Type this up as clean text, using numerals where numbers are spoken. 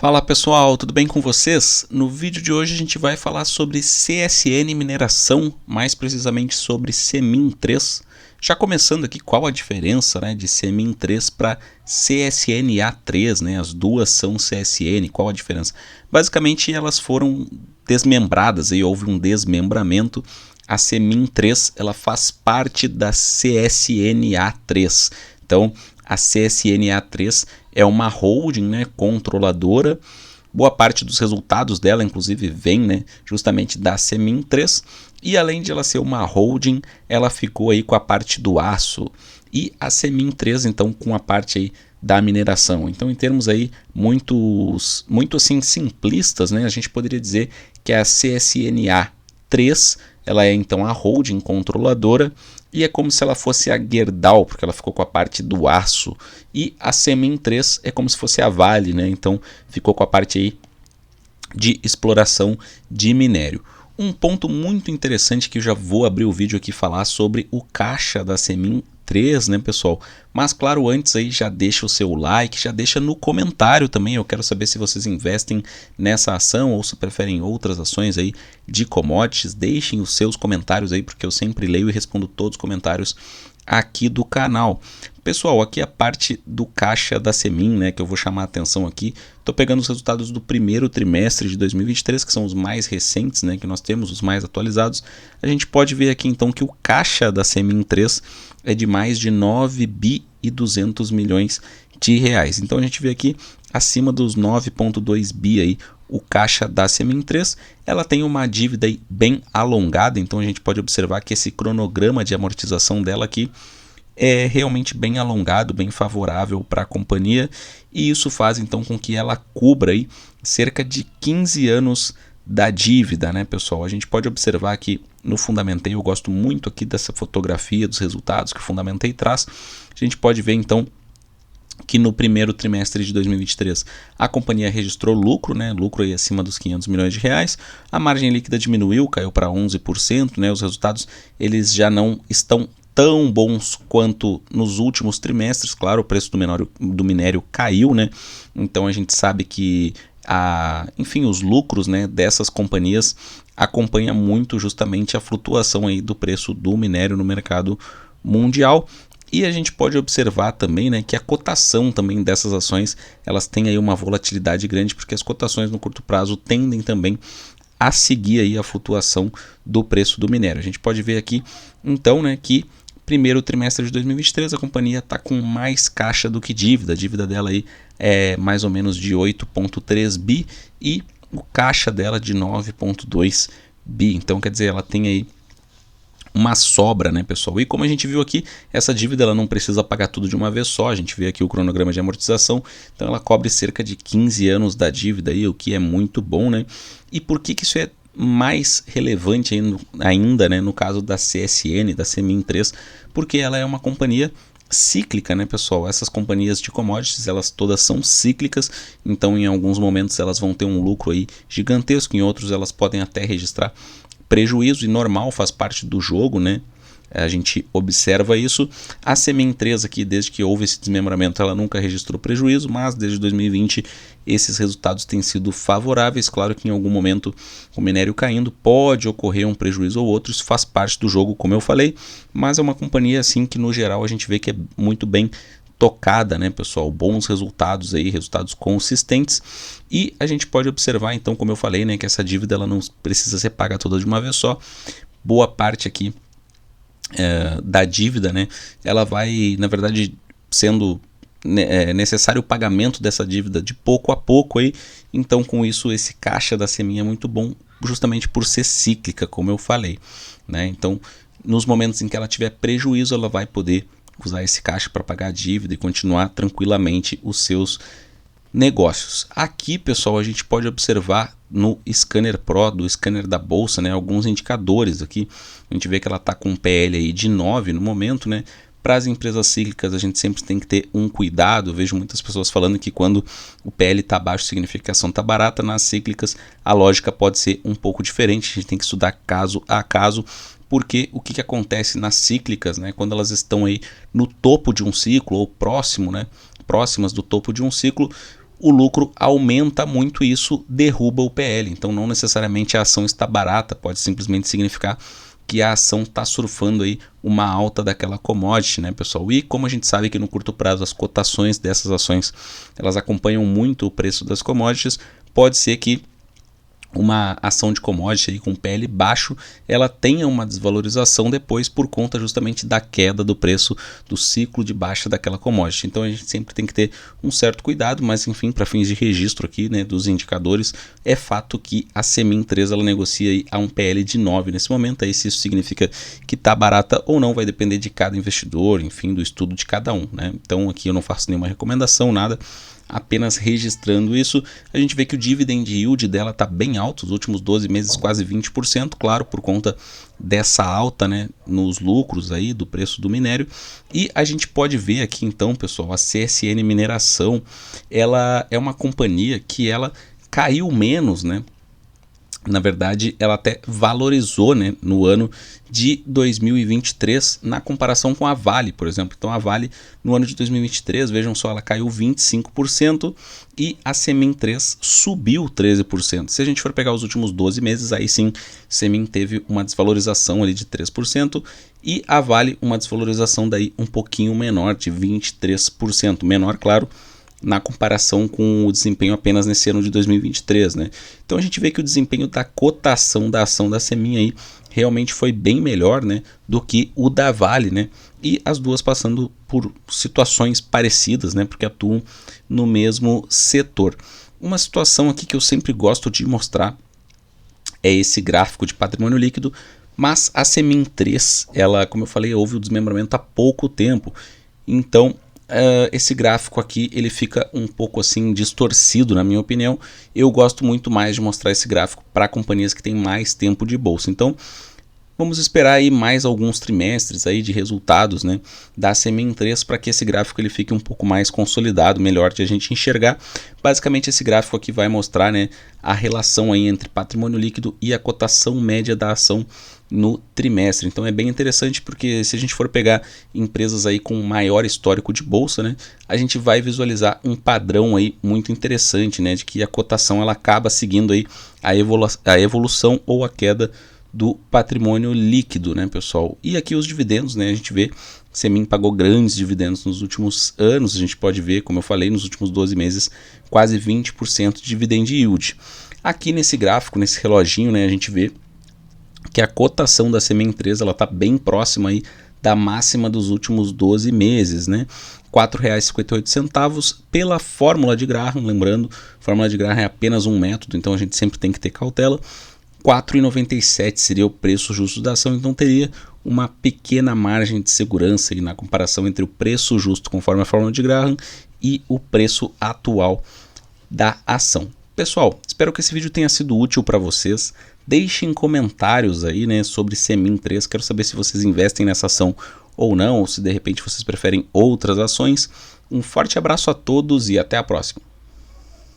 Fala pessoal, tudo bem com vocês? No vídeo de hoje a gente vai falar sobre CSN mineração, mais precisamente sobre CMIN3. Já começando aqui, qual a diferença, de CMIN3 para CSNA3, as duas são CSN, qual a diferença? Basicamente elas foram desmembradas, houve um desmembramento. A CMIN3 ela faz parte da CSNA3, então a CSNA3 é uma holding, controladora. Boa parte dos resultados dela, inclusive, vem justamente da CMIN3. E além de ela ser uma holding, ela ficou aí com a parte do aço. E a CMIN3, então, com a parte aí da mineração. Então, em termos aí muito assim simplistas, a gente poderia dizer que a CSNA3 ela é então a holding controladora. E é como se ela fosse a Gerdau, porque ela ficou com a parte do aço. E a CMIN3 é como se fosse a Vale, então ficou com a parte aí de exploração de minério. Um ponto muito interessante que eu já vou abrir o vídeo aqui falar sobre o caixa da CMIN3, pessoal? Mas claro, antes aí já deixa o seu like, já deixa no comentário também. Eu quero saber se vocês investem nessa ação ou se preferem outras ações aí de commodities. Deixem os seus comentários aí, porque eu sempre leio e respondo todos os comentários aqui do canal. Pessoal, aqui a parte do caixa da CMIN, que eu vou chamar a atenção aqui. Estou pegando os resultados do primeiro trimestre de 2023, que são os mais recentes, que nós temos, os mais atualizados. A gente pode ver aqui então que o caixa da CMIN3 é de mais de 9 bi e 200 milhões de reais. Então a gente vê aqui acima dos 9,2 bi aí o caixa da CMIN3. Ela tem uma dívida aí bem alongada, então a gente pode observar que esse cronograma de amortização dela aqui é realmente bem alongado, bem favorável para a companhia, e isso faz então com que ela cubra aí cerca de 15 anos da dívida, pessoal? A gente pode observar aqui no Fundamentei, eu gosto muito aqui dessa fotografia dos resultados que o Fundamentei traz. A gente pode ver então que no primeiro trimestre de 2023 a companhia registrou lucro, lucro aí acima dos 500 milhões de reais. A margem líquida diminuiu, caiu para 11%, os resultados eles já não estão tão bons quanto nos últimos trimestres. Claro, o preço do minério caiu, então a gente sabe que enfim, os lucros dessas companhias acompanham muito justamente a flutuação aí do preço do minério no mercado mundial. E a gente pode observar também que a cotação também dessas ações elas têm aí uma volatilidade grande, porque as cotações no curto prazo tendem também a seguir aí a flutuação do preço do minério. A gente pode ver aqui então que primeiro trimestre de 2023 a companhia está com mais caixa do que dívida. A dívida dela aí é mais ou menos de 8,3 bi e o caixa dela de 9,2 bi. Então quer dizer, ela tem aí uma sobra, pessoal? E como a gente viu aqui, essa dívida ela não precisa pagar tudo de uma vez só. A gente vê aqui o cronograma de amortização, então ela cobre cerca de 15 anos da dívida aí, o que é muito bom, E por que isso é mais relevante ainda, no caso da CSN, da CMIN3? Porque ela é uma companhia cíclica, pessoal? Essas companhias de commodities, elas todas são cíclicas, então em alguns momentos elas vão ter um lucro aí gigantesco, em outros elas podem até registrar prejuízo, e normal, faz parte do jogo, A gente observa isso. A CMIN3 aqui, desde que houve esse desmembramento, ela nunca registrou prejuízo, mas desde 2020 esses resultados têm sido favoráveis. Claro que em algum momento, o minério caindo, pode ocorrer um prejuízo ou outro, isso faz parte do jogo, como eu falei, mas é uma companhia assim que no geral a gente vê que é muito bem tocada, pessoal? Bons resultados aí, resultados consistentes. E a gente pode observar então, como eu falei, que essa dívida ela não precisa ser paga toda de uma vez só. Boa parte aqui da dívida, ela vai, na verdade, sendo necessário o pagamento dessa dívida de pouco a pouco aí. Então, com isso, esse caixa da CMIN é muito bom, justamente por ser cíclica, como eu falei, Então, nos momentos em que ela tiver prejuízo, ela vai poder usar esse caixa para pagar a dívida e continuar tranquilamente os seus negócios. Aqui, pessoal, a gente pode observar no Scanner Pro, do scanner da bolsa, alguns indicadores aqui. A gente vê que ela está com um PL aí de 9 no momento, Para as empresas cíclicas, a gente sempre tem que ter um cuidado. Eu vejo muitas pessoas falando que quando o PL está baixo, significa que a ação está barata. Nas cíclicas, a lógica pode ser um pouco diferente. A gente tem que estudar caso a caso, porque o que acontece nas cíclicas, quando elas estão aí no topo de um ciclo ou próximas do topo de um ciclo, o lucro aumenta muito e isso derruba o PL. Então não necessariamente a ação está barata, pode simplesmente significar que a ação está surfando aí uma alta daquela commodity, né, pessoal? E como a gente sabe que no curto prazo as cotações dessas ações elas acompanham muito o preço das commodities, pode ser que uma ação de commodity aí com PL baixo, ela tenha uma desvalorização depois por conta justamente da queda do preço do ciclo de baixa daquela commodity. Então a gente sempre tem que ter um certo cuidado, mas enfim, para fins de registro aqui, né, dos indicadores, é fato que a Semin3 ela negocia aí a um PL de 9 nesse momento. Aí se isso significa que está barata ou não vai depender de cada investidor, enfim, do estudo de cada um, né? Então aqui eu não faço nenhuma recomendação, nada, apenas registrando isso. A gente vê que o dividend yield dela está bem alto, os últimos 12 meses quase 20%, claro, por conta dessa alta, né, nos lucros aí do preço do minério. E a gente pode ver aqui então, pessoal, a CSN Mineração, ela é uma companhia que ela caiu menos, né? Na verdade, ela até valorizou, né, no ano de 2023 na comparação com a Vale, por exemplo. Então a Vale no ano de 2023, vejam só, ela caiu 25% e a Semin3 subiu 13%. Se a gente for pegar os últimos 12 meses, aí sim, Semin teve uma desvalorização ali de 3% e a Vale uma desvalorização daí um pouquinho menor, de 23%. Menor, claro, na comparação com o desempenho apenas nesse ano de 2023, né? Então a gente vê que o desempenho da cotação da ação da Semin aí realmente foi bem melhor, né, do que o da Vale, né? E as duas passando por situações parecidas, né, porque atuam no mesmo setor. Uma situação aqui que eu sempre gosto de mostrar é esse gráfico de patrimônio líquido, mas a Semin3, ela, como eu falei, houve o desmembramento há pouco tempo, então esse gráfico aqui ele fica um pouco assim distorcido, na minha opinião. Eu gosto muito mais de mostrar esse gráfico para companhias que têm mais tempo de bolsa. Então vamos esperar aí mais alguns trimestres aí de resultados, né, da Semin3 para que esse gráfico ele fique um pouco mais consolidado, melhor de a gente enxergar. Basicamente esse gráfico aqui vai mostrar, né, a relação aí entre patrimônio líquido e a cotação média da ação no trimestre. Então é bem interessante porque se a gente for pegar empresas aí com maior histórico de bolsa, né, a gente vai visualizar um padrão aí muito interessante, né, de que a cotação ela acaba seguindo aí a evolução ou a queda do patrimônio líquido, né, pessoal? E aqui os dividendos, né, a gente vê Semin pagou grandes dividendos nos últimos anos, a gente pode ver, como eu falei, nos últimos 12 meses, quase 20% de dividend yield. Aqui nesse gráfico, nesse reloginho, né, a gente vê que a cotação da Semin3 ela está bem próxima aí da máxima dos últimos 12 meses, né? R$ 4,58 pela fórmula de Graham, lembrando, fórmula de Graham é apenas um método, então a gente sempre tem que ter cautela. R$ 4,97 seria o preço justo da ação, então teria uma pequena margem de segurança aí na comparação entre o preço justo conforme a fórmula de Graham e o preço atual da ação. Pessoal, espero que esse vídeo tenha sido útil para vocês. Deixem comentários aí, né, sobre Semin3. Quero saber se vocês investem nessa ação ou não, ou se de repente vocês preferem outras ações. Um forte abraço a todos e até a próxima.